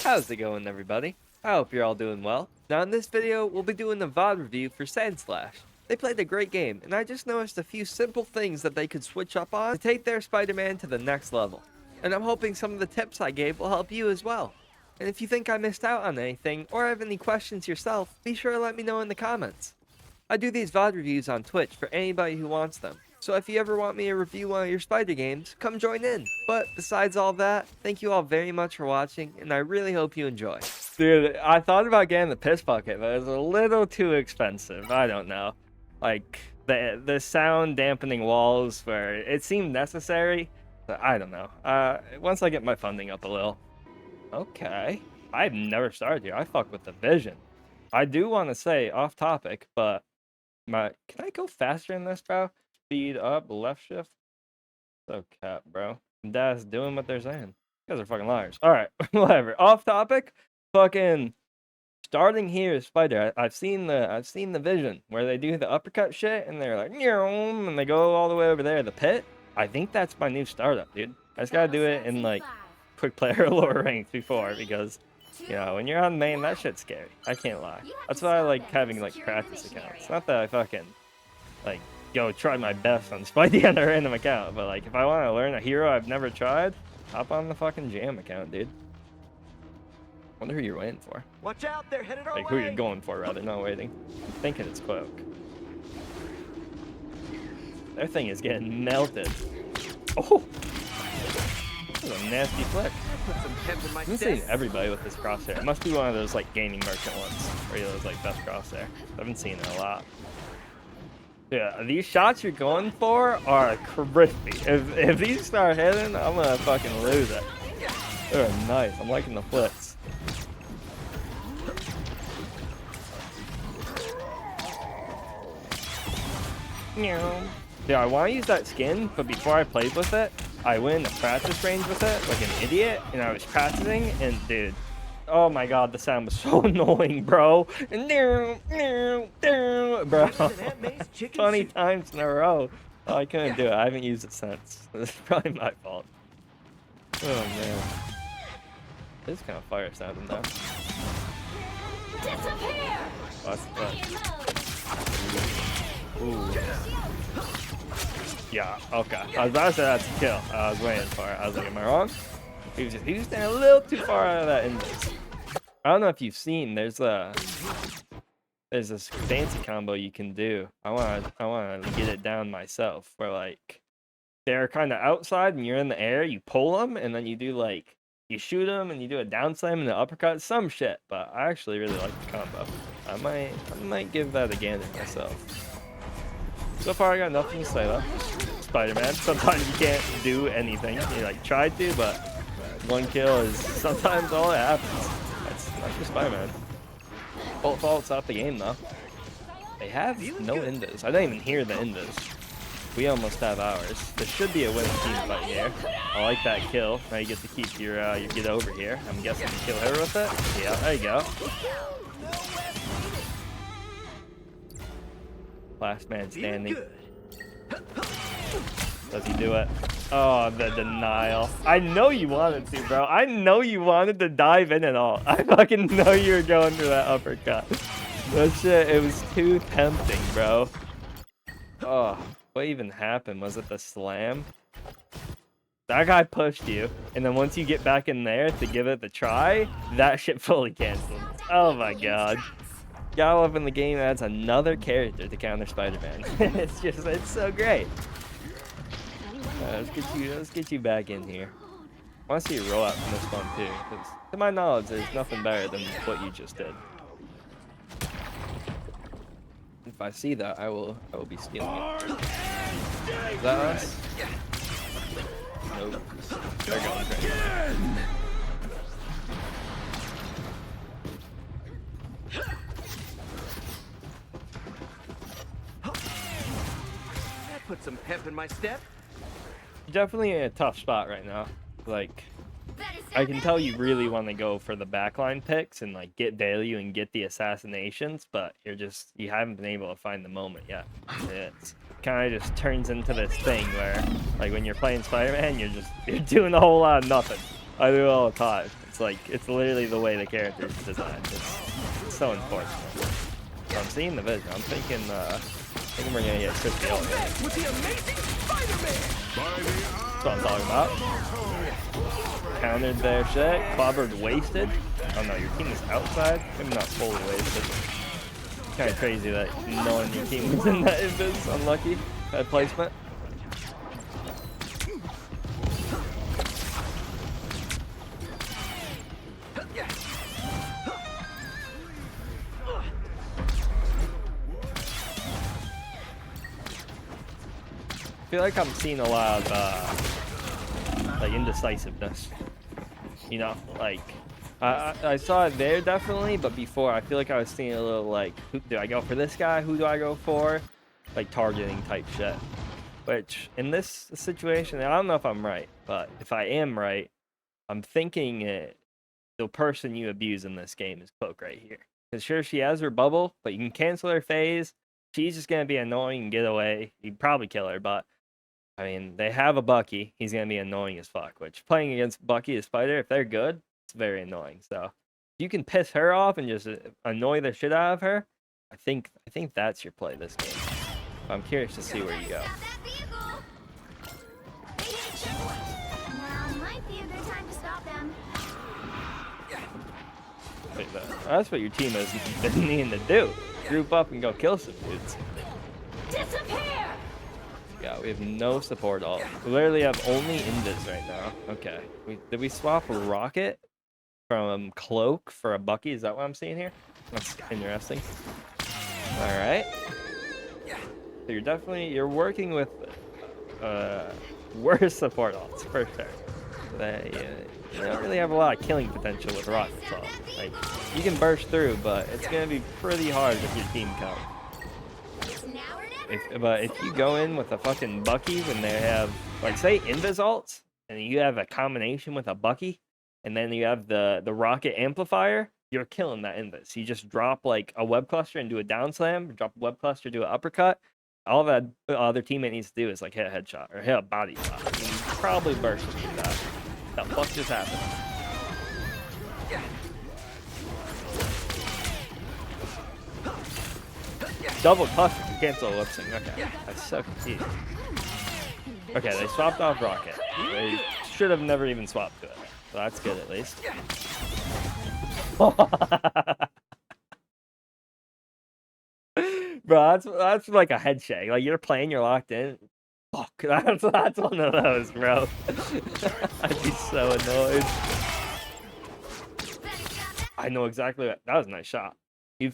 How's it going, everybody? I hope you're all doing well. Now in this video, we'll be doing a VOD review for Sandslash. They played a great game, and I just noticed a few simple things that they could switch up on to take their Spider-Man to the next level. And I'm hoping some of the tips I gave will help you as well. And if you think I missed out on anything, or have any questions yourself, be sure to let me know in the comments. I do these VOD reviews on Twitch for anybody who wants them. So if you ever want me to review one of your Spider games, come join in. But besides all that, thank you all very much for watching, and I really hope you enjoy. Dude, I thought about getting the piss bucket, but it was a little too expensive. I don't know. Like, the sound dampening walls where it seemed necessary, but I don't know. Once I get my funding up a little. Okay. I've never started here. I fuck with the vision. I do want to say, off topic, but can I go faster in this, bro? Speed up, left shift. So cap, bro. That's doing what they're saying. You guys are fucking liars. Alright, whatever. Off topic. Fucking starting here is Spider. I've seen the vision where they do the uppercut shit and they're like, and they go all the way over there, the pit. I think that's my new startup, dude. I just gotta do it in like quick player or lower ranks before, because you know, when you're on main, that shit's scary. I can't lie. That's why I like having like practice accounts. Not that I fucking like go try my best on Spidey on a random account, but like if I want to learn a hero I've never tried, hop on the fucking jam account, dude. Wonder who you're waiting for. Watch out, they're headed our way. Like who you're going for, rather, not waiting. I'm thinking it's Cloak. Their thing is getting melted. Oh! This is a nasty flick. I'm seeing everybody with this crosshair. It must be one of those like gaming merchant ones, where those like best crosshair. I haven't seen it a lot. Yeah, these shots you're going for are crispy. If these start hitting, I'm gonna fucking lose it. They're nice. I'm liking the flicks. Yeah, I want to use that skin, but before I played with it, I went into practice range with it like an idiot, and I was practicing, and dude, oh my god, the sound was so annoying, bro. Bro, 20 times in a row. Oh, I couldn't do it. I haven't used it since. It's probably my fault. Oh man, this is kind of fire sounding though. Ooh. Yeah, okay. I was about to say that's a kill. I was waiting for it. I was like, am I wrong? He was standing a little too far out of that index. I don't know if you've seen, there's this fancy combo you can do. I wanna get it down myself, where like they're kind of outside and you're in the air, you pull them, and then you do like, you shoot them and you do a down slam and an uppercut, some shit. But I actually really like the combo. I might give that a gander myself. So far, I got nothing to say though. Spider-Man. Sometimes you can't do anything. You like try to, but one kill is sometimes all that happens. That's just Spider-Man. Bolt fault's off the game though. They have no endos. I didn't even hear the endos. We almost have ours. There should be a winning team fight here. I like that kill. Now you get to keep your get over here. I'm guessing you kill her with it. Yeah, there you go. Last man standing. Does he do it? Oh, the denial. I know you wanted to, bro. I know you wanted to dive in and all. I fucking know you were going for that uppercut. That shit, it was too tempting, bro. Oh, what even happened? Was it the slam? That guy pushed you, and then once you get back in there to give it the try, that shit fully canceled. Oh my god. Gotta love when the game adds another character to counter Spider-Man. it's so great. Let's get you back in here. I want to see you roll out from this one too, because to my knowledge, there's nothing better than what you just did. If I see that, I will be stealing it. Is that us? Nope. They're going crazy. Put some pep in my step. Definitely in a tough spot right now. Like, I can tell you really want to go for the backline picks and like get value and get the assassinations, but you haven't been able to find the moment yet. It's kind of just turns into this thing where like when you're playing Spider-Man, you're doing a whole lot of nothing. I do it all the time. It's like, it's literally the way the character's designed. It's so unfortunate. So I'm seeing the vision. I'm thinking we're gonna get 50 out here. With the amazing Spider-Man! That's what I'm talking about. Countered their shit. Clobbered wasted. Oh no, your team is outside. Maybe not fully wasted. Kind of crazy that knowing your team was in that invis. Unlucky. Bad placement. I feel like I'm seeing a lot of like indecisiveness. You know, like I saw it there definitely, but before I feel like I was seeing a little like, do I go for this guy? Who do I go for? Like targeting type shit. Which in this situation, I don't know if I'm right, but if I am right, I'm thinking the person you abuse in this game is Cloak right here. Because sure, she has her bubble, but you can cancel her phase. She's just gonna be annoying and get away. You'd probably kill her, but I mean, they have a Bucky. He's going to be annoying as fuck, which playing against Bucky the Spider, if they're good, it's very annoying. So if you can piss her off and just annoy the shit out of her, I think that's your play this game. I'm curious to see where you go. That's what your team has been needing to do. Group up and go kill some dudes. Disappear! Yeah, we have no support at all. We literally have only invis right now. Okay. Did we swap a rocket from Cloak for a Bucky? Is that what I'm seeing here? That's interesting. Alright. So you're working with worse support alts for sure. You don't really have a lot of killing potential with rockets. So, like, you can burst through, but it's gonna be pretty hard if your team counts. But if you go in with a fucking Bucky when they have, like, say, invis alts, and you have a combination with a Bucky, and then you have the rocket amplifier, you're killing that invis. You just drop, like, a web cluster and do a down slam, drop a web cluster, do an uppercut. All that other teammate needs to do is, like, hit a headshot or hit a body shot. I mean, probably burst with that. The fuck just happened? Double cluster to cancel lip sync. Okay, that's so confused. Okay, they swapped off rocket. They should have never even swapped to it. So that's good at least. Bro, that's like a head shake. Like you're playing, you're locked in. Fuck, that's one of those, bro. I'd be so annoyed. I know exactly what. That was a nice shot. You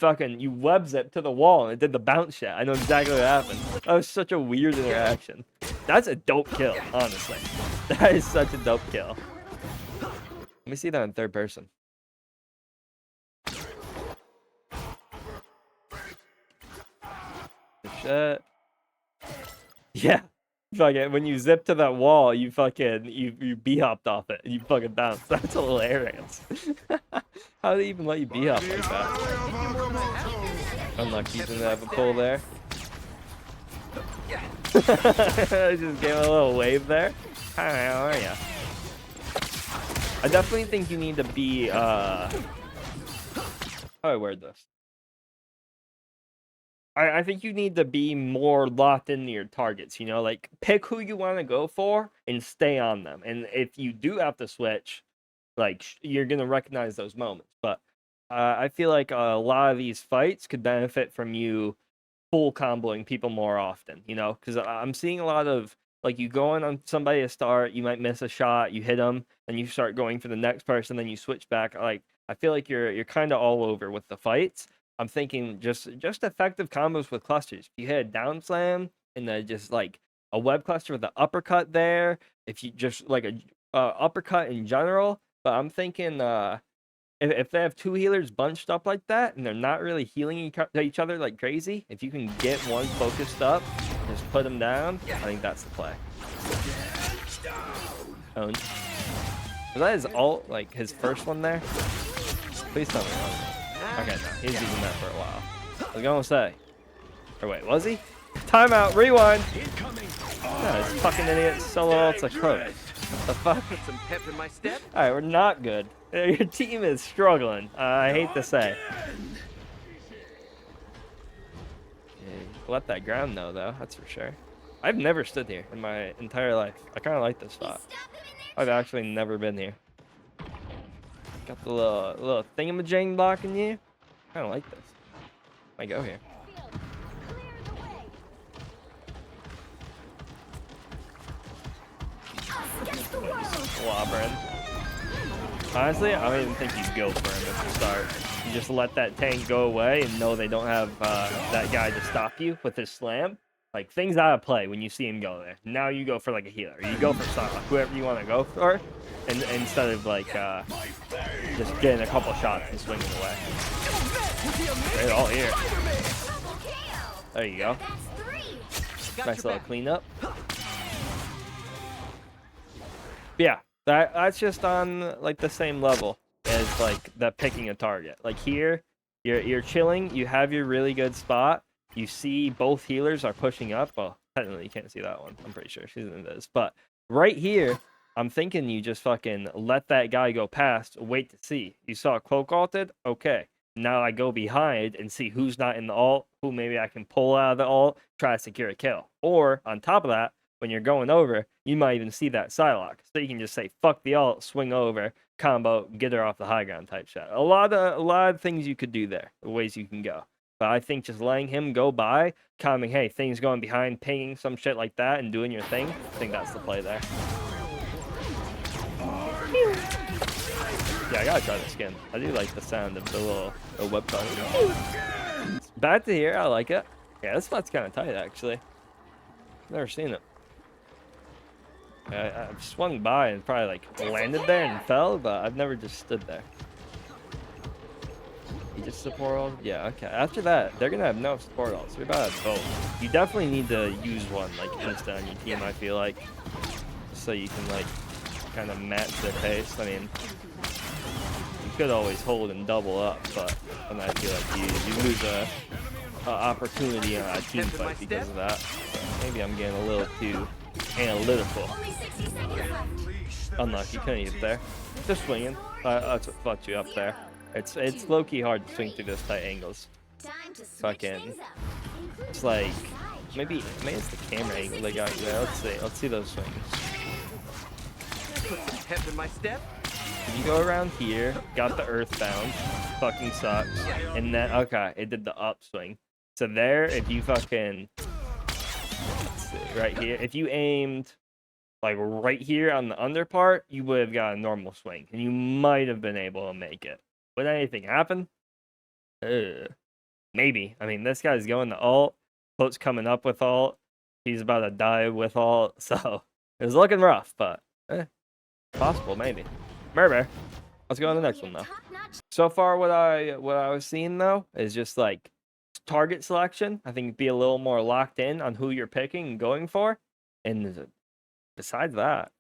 web zip to the wall and it did the bounce shit. I know exactly what happened. That was such a weird interaction. That's a dope kill, honestly. That is such a dope kill. Let me see that in third person. Shit. Yeah. Fucking when you zip to that wall, you b-hopped off it and you fucking bounced. That's hilarious. How do they even let you b-hop like that? Unlucky to have a pull there. I just gave a little wave there. Hi, how are ya? I definitely think you need to be how do I word this? I think you need to be more locked into your targets, you know, like pick who you want to go for and stay on them. And if you do have to switch, like you're going to recognize those moments. But I feel like a lot of these fights could benefit from you full comboing people more often, you know, because I'm seeing a lot of like you go on somebody to start, you might miss a shot, you hit them, and you start going for the next person, then you switch back. Like I feel like you're kind of all over with the fights. I'm thinking just effective combos with clusters. If you hit a down slam and then just like a web cluster with an uppercut there, if you just like a uppercut in general. But I'm thinking if they have two healers bunched up like that and they're not really healing each other like crazy, if you can get one focused up, just put them down, I think that's the play. Owned. Was that his ult, like his first one there? Please tell me it wasn't. Okay, no, he's using that for a while. I was gonna say. Or wait, was he? Timeout, rewind! No, this fucking idiot solo ult's a Cloak. What the fuck? Put some pep in my step. Alright, we're not good. Your team is struggling. I hate to say. Let that ground know, though. That's for sure. I've never stood here in my entire life. I kind of like this spot. I've actually never been here. Got the little thingamajang blocking you. Kind of like this. Might go here. Slobbering. Honestly, I don't even think you go for him at the start. You just let that tank go away and know they don't have that guy to stop you with his slam. Like, things out of play when you see him go there. Now you go for, like, a healer. You go for Sala, whoever you want to go for, and instead of, like, just getting a couple shots and swinging away. They're all here. There you go. Nice little cleanup. Yeah, that's just on, like, the same level as, like, the picking a target. Like, here, you're chilling. You have your really good spot. You see both healers are pushing up. Well, technically, you can't see that one. I'm pretty sure she's in this. But right here, I'm thinking you just fucking let that guy go past, wait to see. You saw Cloak ulted? Okay. Now I go behind and see who's not in the ult, who maybe I can pull out of the ult, try to secure a kill. Or, on top of that, when you're going over, you might even see that Psylocke. So you can just say, fuck the ult, swing over, combo, get her off the high ground type shot. A lot of things you could do there, the ways you can go. But I think just letting him go by, calming, hey, things going behind, pinging, some shit like that, and doing your thing, I think that's the play there. Yeah, I gotta try the skin. I do like the sound of the little web cut. It's bad to hear, I like it. Yeah, this spot's kind of tight, actually. Never seen it. I've swung by and probably, like, landed there and fell, but I've never just stood there. You just support ult? Yeah, okay. After that, they're gonna have no support ult, so we about to have both. You definitely need to use one, like, insta on your team, I feel like. Just so you can, like, kind of match their pace. I mean, you could always hold and double up, but then I feel like you lose a opportunity on a team fight because of that. So maybe I'm getting a little too analytical. Unlucky, couldn't get there. Just swinging. That's what fucked you up there. It's low-key hard to swing through those tight angles. Fucking, it's like, maybe it's the camera angle they got you there. Let's see those swings. Put some pep in my step. You go around here, got the earthbound, fucking sucks, and then, okay, it did the upswing. So there, if you fucking, let's see, right here, if you aimed, like, right here on the under part, you would have got a normal swing, and you might have been able to make it. Would anything happen? Maybe. I mean, this guy's going to ult. Pote's coming up with ult. He's about to die with ult. So, it was looking rough, but possible, maybe. Murder. Let's go on the next one, though. So far, what I was seeing, though, is just, like, target selection. I think be a little more locked in on who you're picking and going for. And besides that,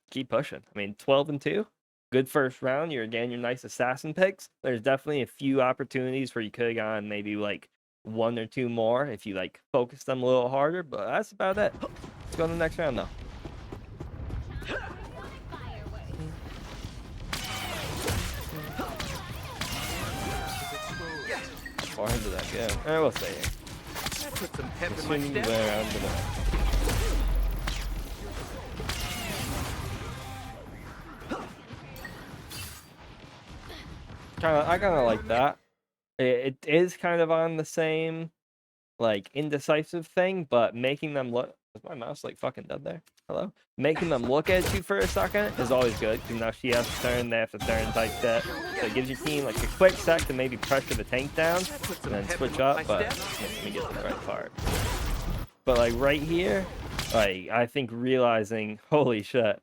keep pushing. I mean, 12-2. Good first round. You're getting your nice assassin picks. There's definitely a few opportunities where you could have gone maybe like 1 or 2 more if you like focused them a little harder, but that's about it. Let's go to the next round though. Far into that, yeah. I will stay here. Put some pep in my Swinging step. around the back. I kind of like that. It is kind of on the same, like, indecisive thing, but making them look. Is my mouse like fucking dead there? Hello? Making them look at you for a second is always good, because now she has to turn, they have to turn type that. So it gives your team like a quick sec to maybe pressure the tank down and then switch up, but let me get to the right part. But like right here, like I think realizing, holy shit,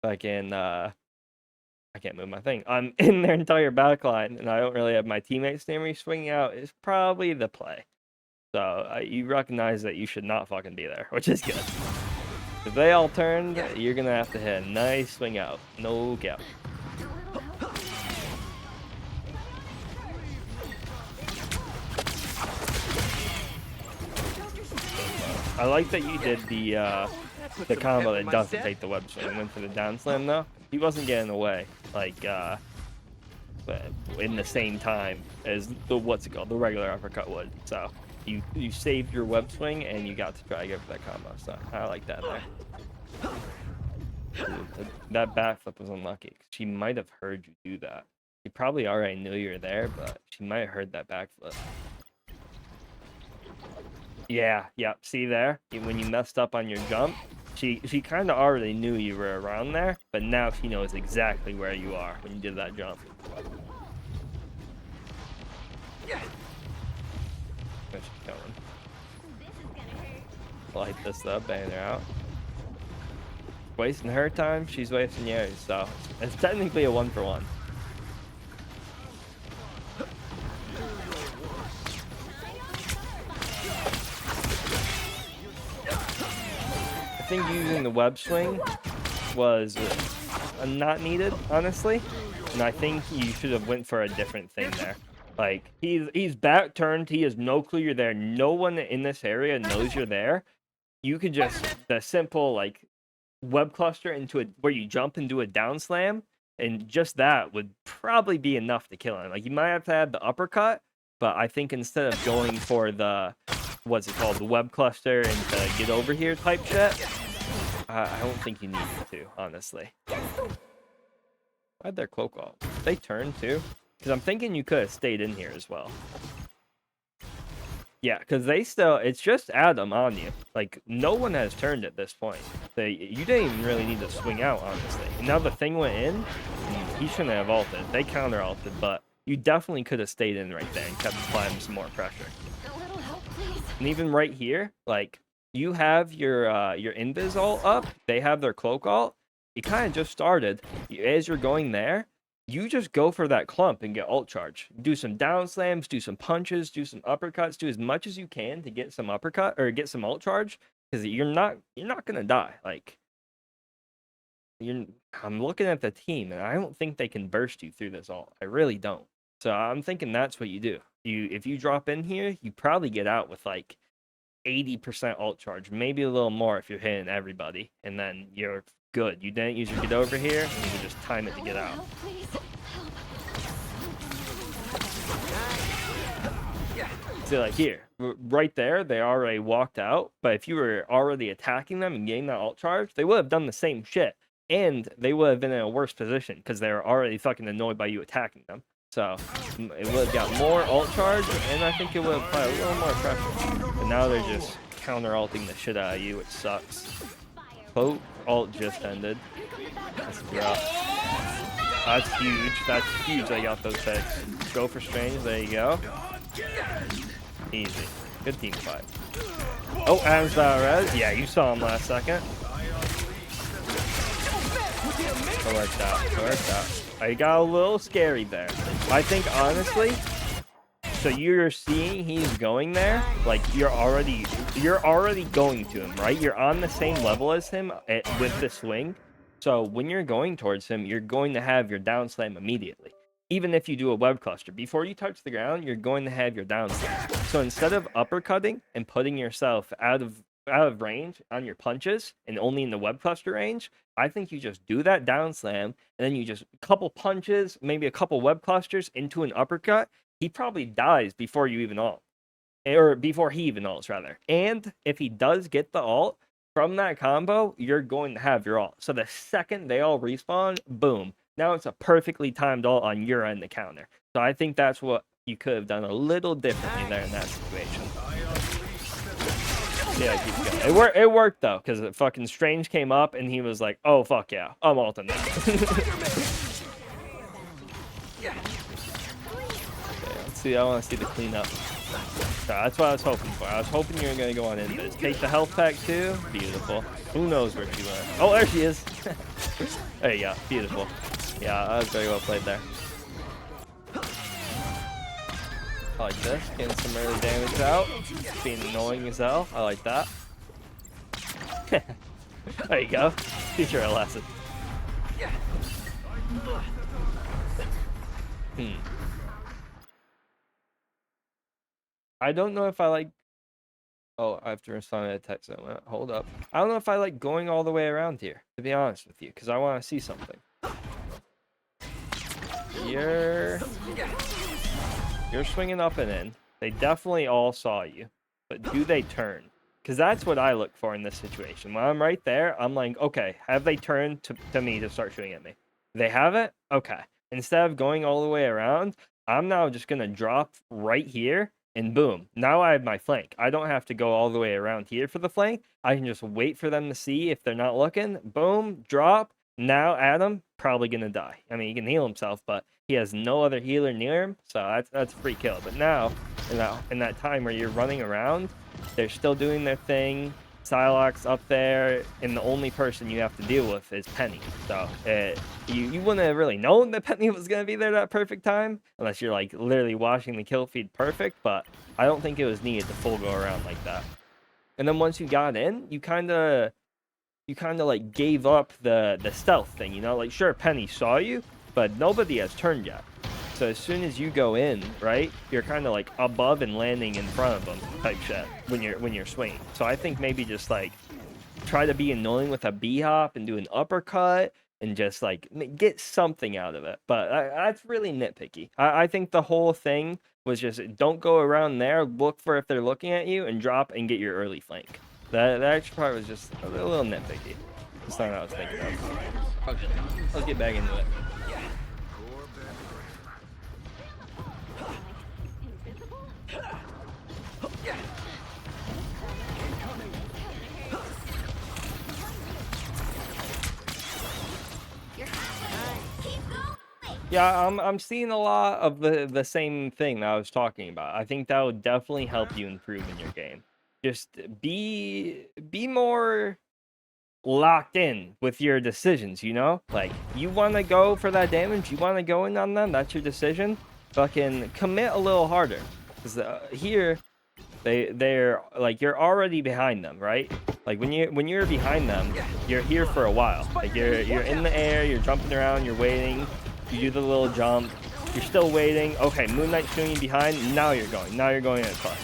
fucking I can't move my thing. I'm in their entire backline, and I don't really have my teammates near me. Swinging out is probably the play. So you recognize that you should not fucking be there, which is good. If they all turned, you're going to have to hit a nice swing out. No cap. I like that you did the Put the some combo pep in that my doesn't step. take the web swing. Went for the down slam though. He wasn't getting away like in the same time as the the regular uppercut would. So you saved your web swing and you got to try to go for that combo. So I like that there. Dude, that backflip was unlucky. She might have heard you do that. She probably already knew you were there, but she might have heard that backflip. Yeah, see there? When you messed up on your jump, she kind of already knew you were around there, but now she knows exactly where you are when you did that jump. Where's she going? Light this up, bang her out. Wasting her time, she's wasting yours, so it's technically a 1-for-1. I think using the web swing was not needed, honestly, and I think you should have went for a different thing there. Like, he's back turned, he has no clue you're there, no one in this area knows you're there. You could just, the simple, like, web cluster into where you jump and do a down slam, and just that would probably be enough to kill him. Like, you might have to have the uppercut, but I think instead of going for the, what's it called, the web cluster and the get over here type shit, I don't think you needed to, honestly. Why'd their cloak off? They turned too? Because I'm thinking you could have stayed in here as well. Yeah, because they still, it's just Adam on you. Like, no one has turned at this point. So you didn't even really need to swing out, honestly. And now the thing went in, he shouldn't have ulted. They counter-ulted, but you definitely could have stayed in right there and kept applying some more pressure. A little help, please. And even right here, like, you have your invis ult up, they have their cloak ult. You kind of just started. As you're going there, you just go for that clump and get ult charge. Do some down slams, do some punches, do some uppercuts, do as much as you can to get some uppercut or get some ult charge, because you're not gonna die. Like, I'm looking at the team and I don't think they can burst you through this ult. I really don't. So I'm thinking that's what you do. If you drop in here, you probably get out with like 80% ult charge, maybe a little more if you're hitting everybody, and then you're good. You didn't use your get over here, and you can just time it to get out. Help, please. See, like here, right there, they already walked out, but if you were already attacking them and getting that ult charge, they would have done the same shit, and they would have been in a worse position because they were already fucking annoyed by you attacking them. So it would have got more ult charge, and I think it would have applied a little more pressure. But now they're just counter-ulting the shit out of you, which sucks. Boat ult just ended. That's rough. That's huge. That's huge. I got those hits. Go for strange. There you go. Easy. Good team fight. Oh, Adam's res. Yeah, you saw him last second. It worked out. It worked out. I got a little scary there. I think, honestly, so you're seeing he's going there, like, you're already going to him, right? You're on the same level as him with the swing. So when you're going towards him, you're going to have your down slam immediately. Even if you do a web cluster, before you touch the ground, you're going to have your down slam. So instead of uppercutting and putting yourself out of range on your punches and only in the web cluster range, I think you just do that down slam and then you just a couple punches, maybe a couple web clusters into an uppercut. He probably dies before you even ult, or before he even ults rather. And if he does get the ult from that combo, you're going to have your ult. So the second they all respawn, boom. Now it's a perfectly timed ult on your end to counter. So I think that's what you could have done a little differently there in that situation. Yeah, keep going. It worked though, because fucking Strange came up and he was like, "Oh fuck yeah, I'm ulting now." Okay, let's see. I want to see the cleanup. So that's what I was hoping for. I was hoping you were gonna go on invis. Take the health pack too. Beautiful. Who knows where she went? Oh, there she is. There you go. Beautiful. Yeah, that was very well played there. I like this. Getting some early damage out. Being annoying as hell. I like that. There you go. Teach her a lesson. I don't know if I like Oh, I have to respond to a text that went. Hold up. I don't know if I like going all the way around here, to be honest with you, because I want to see something. You're swinging up and in. They definitely all saw you, but do they turn? Because that's what I look for in this situation. When I'm right there, I'm like, okay, have they turned to me to start shooting at me? They haven't? Okay. Instead of going all the way around, I'm now just going to drop right here, and boom. Now I have my flank. I don't have to go all the way around here for the flank. I can just wait for them to see if they're not looking. Boom, drop. Now Adam, probably going to die. I mean, he can heal himself, but he has no other healer near him, so that's a free kill. But now, in that time where you're running around, they're still doing their thing. Psylocke's up there, and the only person you have to deal with is Penny. So you wouldn't have really known that Penny was going to be there that perfect time, unless you're like literally watching the kill feed perfect, but I don't think it was needed to full go around like that. And then once you got in, you kind of like gave up the stealth thing, you know? Like, sure, Penny saw you, but nobody has turned yet. So as soon as you go in, right, you're kind of like above and landing in front of them type shit when you're swinging. So I think maybe just like try to be annoying with a B-hop and do an uppercut and just like get something out of it. But that's really nitpicky. I think the whole thing was just don't go around there, look for if they're looking at you, and drop and get your early flank. That extra part was just a little nitpicky. That's not what I was thinking of. Okay, let's get back into it. Yeah, I'm seeing a lot of the same thing that I was talking about. I think that would definitely help you improve in your game. Just be more locked in with your decisions, you know? Like, you want to go for that damage, you want to go in on them, that's your decision. Fucking commit a little harder. Because here, they're like, you're already behind them, right? Like, when you're behind them, you're here for a while. Like, you're in the air, you're jumping around, you're waiting, you do the little jump, you're still waiting. Okay, Moon Knight's shooting behind, now you're going in a car.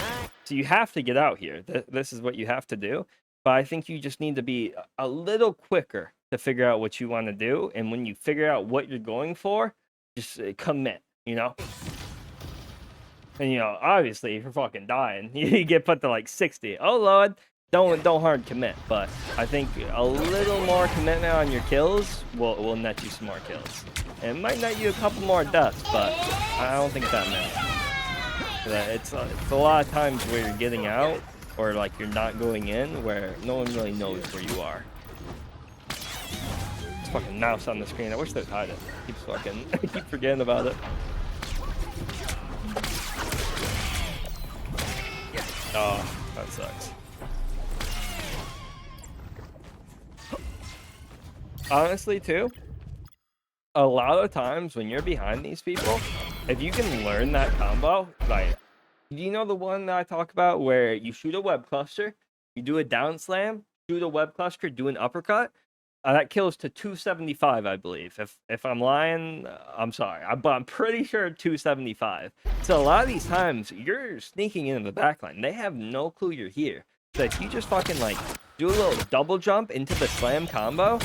So you have to get out here. This is what you have to do. But I think you just need to be a little quicker to figure out what you want to do. And when you figure out what you're going for, just commit, you know? And, you know, obviously, if you're fucking dying, you get put to like 60. Oh, Lord, don't hard commit. But I think a little more commitment on your kills will net you some more kills. And it might net you a couple more deaths, but I don't think that matters. It's a lot of times where you're getting out, or like you're not going in, where no one really knows where you are. It's fucking mouse on the screen. I wish they'd hide it. I keep forgetting about it. Oh, that sucks. Honestly, too, a lot of times when you're behind these people, if you can learn that combo, like, do you know the one that I talk about where you shoot a web cluster, you do a down slam, shoot a web cluster, do an uppercut? That kills to 275, I believe. If I'm lying, I'm sorry. But I'm pretty sure 275. So a lot of these times, you're sneaking into the backline. They have no clue you're here. So if you just fucking, like, do a little double jump into the slam combo,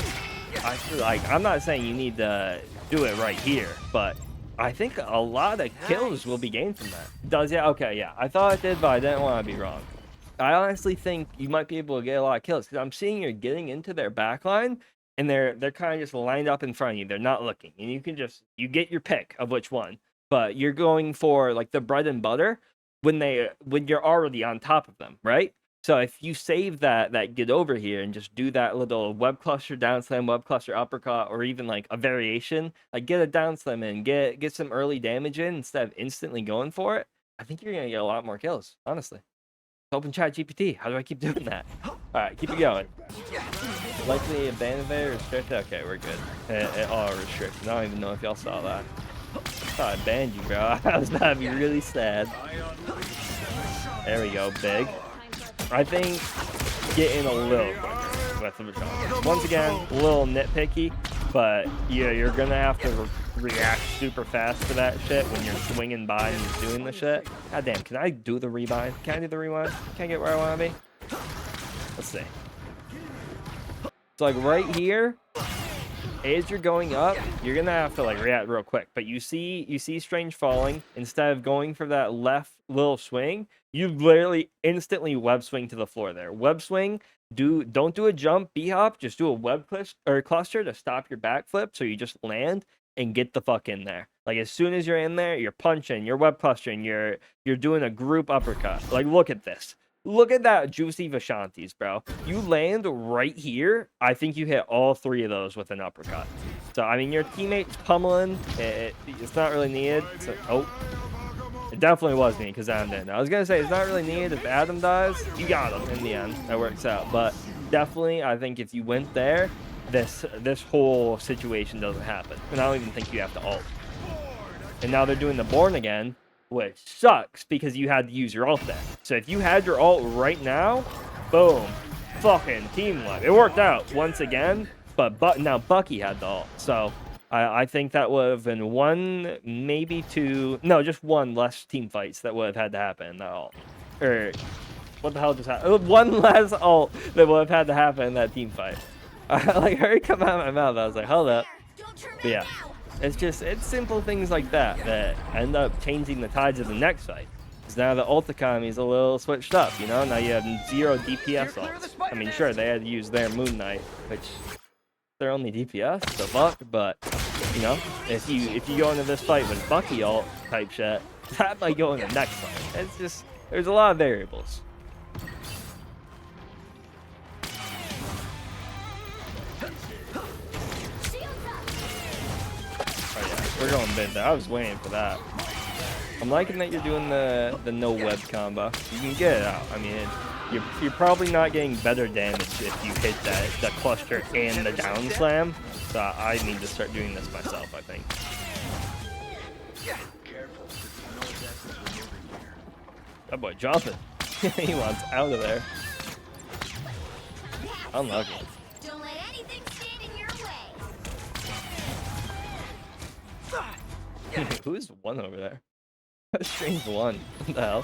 I feel like, I'm not saying you need to do it right here, but I think a lot of kills will be gained from that. Does it? Okay, yeah. I thought it did, but I didn't want to be wrong. I honestly think you might be able to get a lot of kills, because I'm seeing you're getting into their backline, and they're kind of just lined up in front of you. They're not looking, and you get your pick of which one, but you're going for like the bread and butter when you're already on top of them, right? So if you save that get over here and just do that little web cluster down slam, web cluster uppercut, or even like a variation, like get a down slam in, get some early damage in instead of instantly going for it, I think you're gonna get a lot more kills, honestly. Open chat GPT. How do I keep doing that? Alright, keep it going. Likely abandoned, restricted. Okay, we're good. It all restricted. I don't even know if y'all saw that. I thought I banned you, bro. I was about to be really sad. There we go, big. I think getting a little quicker with the shot. Once again, a little nitpicky, but yeah, you're gonna have to react super fast to that shit when you're swinging by and he's doing the shit. God damn, can I do the rebind? Can I do the rewind? Can I get where I want to be? Let's see. So like right here, as you're going up, you're gonna have to like react real quick. But you see Strange falling. Instead of going for that left little swing, you literally instantly web swing to the floor there. Web swing. Don't do a jump, B-hop. Just do a web cluster to stop your backflip. So you just land and get the fuck in there. Like as soon as you're in there, you're punching, you're web clustering, you're doing a group uppercut. Like look at this. Look at that juicy Vishantis, bro. You land right here. I think you hit all three of those with an uppercut. So, I mean, your teammate's pummeling. It's not really needed. Oh, it definitely was needed because Adam didn't. I was going to say, it's not really needed. If Adam dies, you got him in the end. That works out. But definitely, I think if you went there, this whole situation doesn't happen. And I don't even think you have to ult. And now they're doing the Born again, which sucks because you had to use your ult there. So if you had your ult right now, boom, fucking team wipe. It worked out once again, but now Bucky had the ult. So I think that would have been one, maybe two, no, just one less team fights that would have had to happen in that ult. Or what the hell just happened? One less ult that would have had to happen in that team fight. I like heard it come out of my mouth. I was like, hold up. But yeah. It's simple things like that that end up changing the tides of the next fight. Because now the ult economy is a little switched up, you know? Now you have 0 DPS ults. I mean, sure, they had to use their Moon Knight, which they're only DPS, so fuck. But, you know, if you go into this fight with Bucky ult type shit, that might go in the next fight. It's just, there's a lot of variables. We're going mid there. I was waiting for that. I'm liking that you're doing the no web combo. You can get it out. I mean, you're probably not getting better damage if you hit that cluster and the down slam. So I need to start doing this myself, I think. That boy jumping. He wants out of there. Unlucky. Don't let anything stand in your way. Who's one over there? A strange one. What the hell?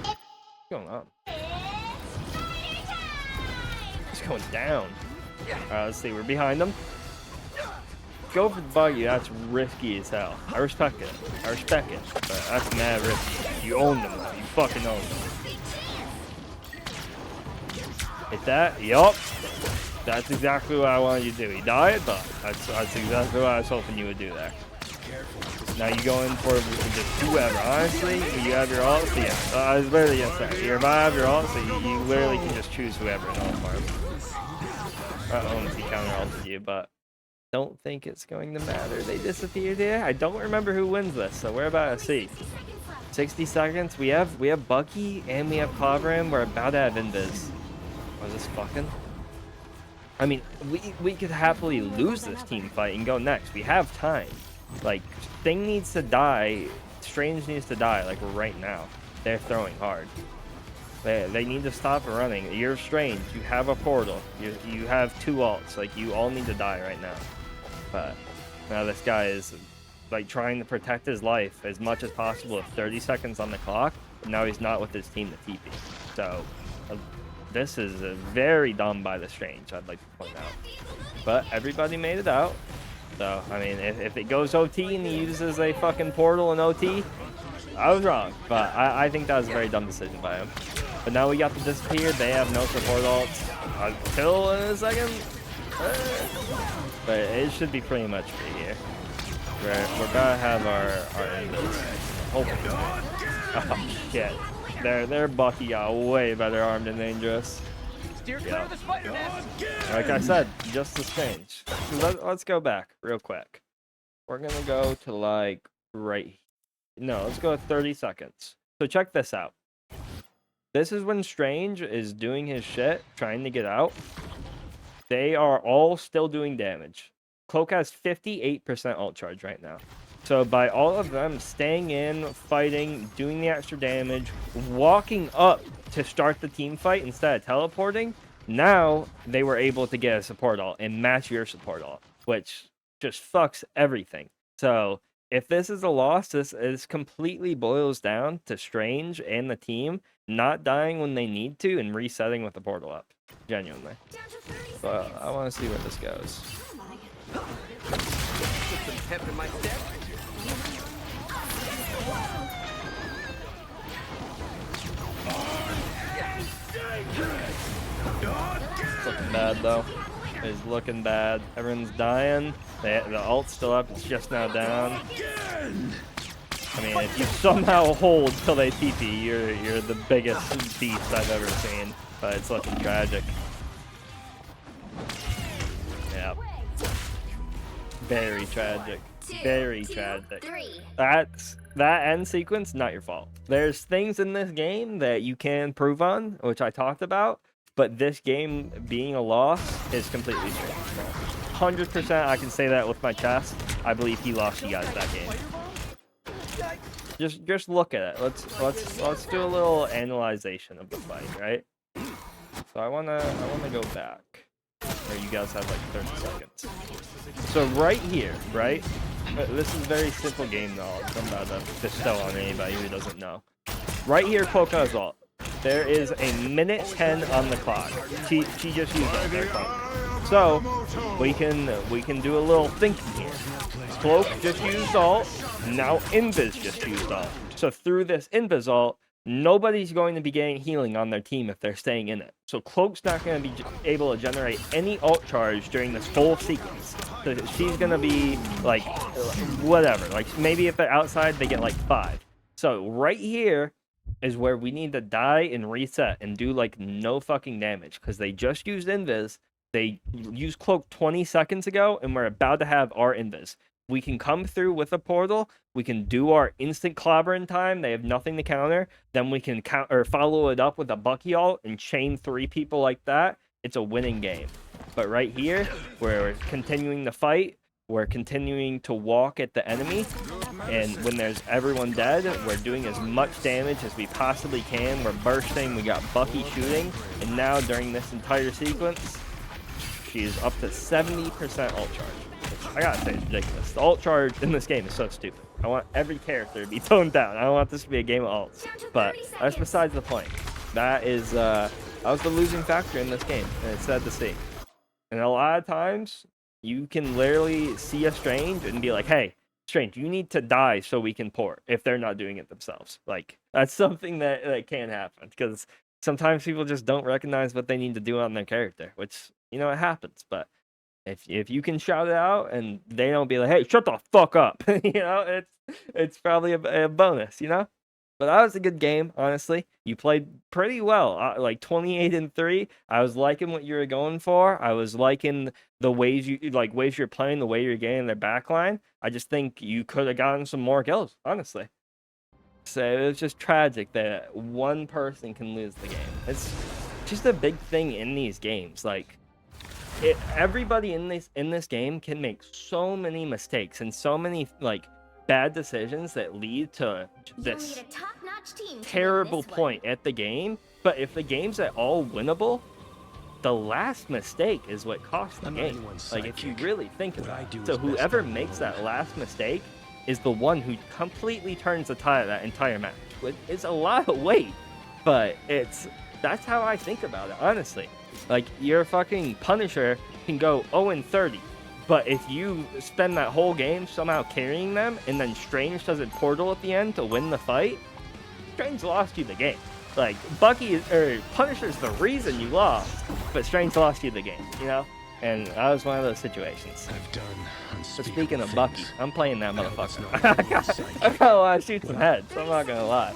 What's going on? It's going down. Alright, let's see. We're behind them. Go for the buggy. That's risky as hell. I respect it. But that's mad risky. You own them. You fucking own them. Hit that. Yup. That's exactly what I wanted you to do. He died, but that's exactly what I was hoping you would do there. Now you go in for just whoever. Honestly, you have your ult, so yeah. I was literally just saying, you're about to have your ult, so you literally can just choose whoever in ult for him. I don't know if he counter ulted you, but don't think it's going to matter. They disappeared here. I don't remember who wins this, so we're about to see. 60 seconds. We have Bucky and we have Cloveram. We're about to have Invis. Was this fucking? I mean, we could happily lose this team fight and go next. We have time. Like, Sting needs to die. Strange needs to die, like, right now. They're throwing hard. They need to stop running. You're Strange. You have a portal. You have 2 ults. Like, you all need to die right now. But now this guy is, like, trying to protect his life as much as possible with 30 seconds on the clock. But now he's not with his team to TP. So, this is very dumb by the Strange, I'd like to point out. But everybody made it out. So, I mean, if it goes OT and he uses a fucking portal in OT, I was wrong. But I think that was a very dumb decision by him. But now we got the disappear. They have no support ults. Until in a second. But it should be pretty much free here. We're gonna have our invis. Hopefully. Oh, shit. Their Bucky got way better armed and dangerous. Yeah. Like I said, just the Strange. Let's go back real quick. We're gonna go to like right. No, let's go 30 seconds. So check this out. This is when Strange is doing his shit, trying to get out. They are all still doing damage. Cloak has 58% ult charge right now. So by all of them staying in, fighting, doing the extra damage, walking up to start the team fight instead of teleporting, Now they were able to get a support ult and match your support ult, which just fucks everything. So if this is a loss, this is completely boils down to Strange and the team not dying when they need to and resetting with the portal up. Genuinely. Down to 30 But seconds. I want to see where this goes. Put some pep in my step. It's looking bad though. It's looking bad. Everyone's dying. The ult's still up. It's just now down. I mean, if you somehow hold till they TP, you're the biggest beast I've ever seen. But it's looking tragic. Yeah. Very tragic. Very tragic. 3. That end sequence, not your fault. There's things in this game that you can improve on, which I talked about, but this game being a loss is completely strange. 100% I can say that with my chest. I believe he lost you guys that game. Just look at it. Let's do a little analyzation of the fight, right? So I wanna go back. Or you guys have like 30 seconds. So right here, right? This is very simple game knowledge. I'm about to bestow on anybody who doesn't know. Right here, Coco's ult. There is a minute 10 on the clock. She just used it. There, so we can do a little thinking here. Cloak just used ult. Now Invis just used ult. So through this Invis ult, nobody's going to be getting healing on their team if they're staying in it. So Cloak's not going to be able to generate any ult charge during this whole sequence. So she's going to be like, whatever. Like maybe if they're outside, they get like 5. So right here is where we need to die and reset and do like no fucking damage. Because they just used Invis. They used Cloak 20 seconds ago, and we're about to have our Invis. We can come through with a portal. We can do our instant clobber in time. They have nothing to counter. Then we can follow it up with a Bucky ult and chain 3 people like that. It's a winning game. But right here, we're continuing the fight. We're continuing to walk at the enemy. And when there's everyone dead, we're doing as much damage as we possibly can. We're bursting. We got Bucky shooting. And now during this entire sequence, she is up to 70% ult charge. I gotta say, it's ridiculous. The ult charge in this game is so stupid. I want every character to be toned down. I don't want this to be a game of ults. But that's besides the point. That was the losing factor in this game, and it's sad to see. And a lot of times, you can literally see a Strange and be like, hey, Strange, you need to die so we can port if they're not doing it themselves. Like, that's something that can happen, because sometimes people just don't recognize what they need to do on their character, which, you know, it happens, but if you can shout it out and they don't be like, hey, shut the fuck up, you know, it's probably a bonus, you know? But that was a good game, honestly. You played pretty well, like 28-3. I was liking what you were going for. I was liking the ways you're playing, the way you're getting their backline. I just think you could have gotten some more kills, honestly. So it was just tragic that one person can lose the game. It's just a big thing in these games, like. Everybody in this game can make so many mistakes and so many like bad decisions that lead to this terrible point at the game. But if the game's at all winnable, the last mistake is what costs the game. Like if you really think about it. So whoever makes that last mistake is the one who completely turns the tide of that entire match. It's a lot of weight, but that's how I think about it, honestly. Like, your fucking Punisher can go 0-30, but if you spend that whole game somehow carrying them, and then Strange does a portal at the end to win the fight, Strange lost you the game. Like, Punisher's the reason you lost, but Strange lost you the game, you know? And that was one of those situations. But speaking of Bucky, I'm playing that motherfucker. I kinda wanna shoot some heads, I'm not gonna lie.